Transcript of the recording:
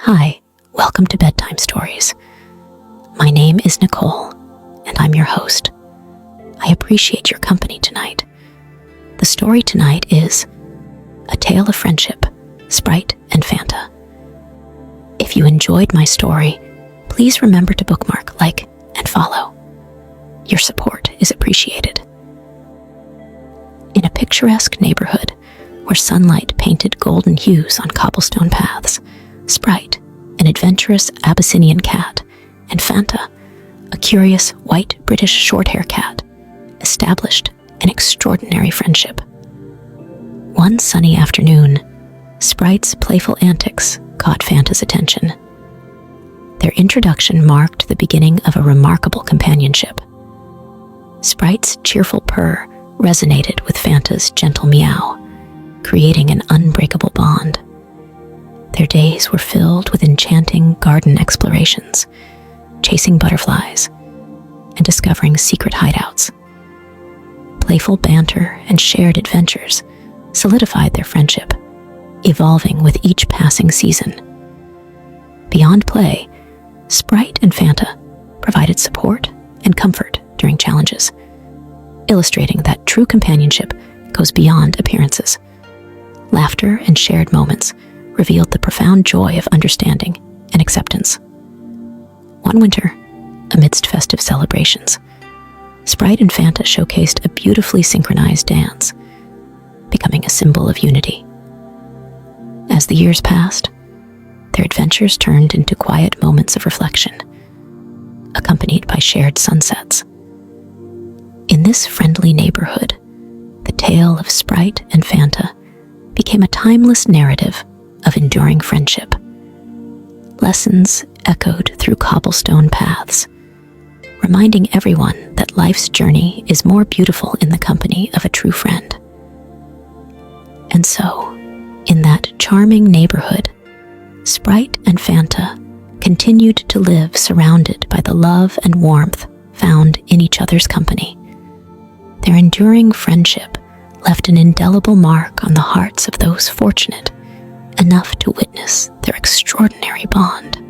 Hi, welcome to Bedtime Stories. My name is Nicole, and I'm your host. I appreciate your company tonight. The story tonight is A Tale of Friendship, Sprite and Fanta. If you enjoyed my story, please remember to bookmark, like, and follow. Your support is appreciated. In a picturesque neighborhood where sunlight painted golden hues on cobblestone paths, Sprite, an adventurous Abyssinian cat, and Fanta, a curious white British shorthair cat, established an extraordinary friendship. One sunny afternoon, Sprite's playful antics caught Fanta's attention. Their introduction marked the beginning of a remarkable companionship. Sprite's cheerful purr resonated with Fanta's gentle meow, creating an unbreakable bond. Their days were filled with enchanting garden explorations, chasing butterflies, and discovering secret hideouts. Playful banter and shared adventures solidified their friendship, evolving with each passing season. Beyond play, Sprite and Fanta provided support and comfort during challenges, illustrating that true companionship goes beyond appearances. Laughter and shared moments revealed the profound joy of understanding and acceptance. One winter, amidst festive celebrations, Sprite and Fanta showcased a beautifully synchronized dance, becoming a symbol of unity. As the years passed, their adventures turned into quiet moments of reflection, accompanied by shared sunsets. In this friendly neighborhood, the tale of Sprite and Fanta became a timeless narrative of enduring friendship. Lessons echoed through cobblestone paths, reminding everyone that life's journey is more beautiful in the company of a true friend. And so, in that charming neighborhood, Sprite and Fanta continued to live surrounded by the love and warmth found in each other's company. Their enduring friendship left an indelible mark on the hearts of those fortunate enough to witness their extraordinary bond.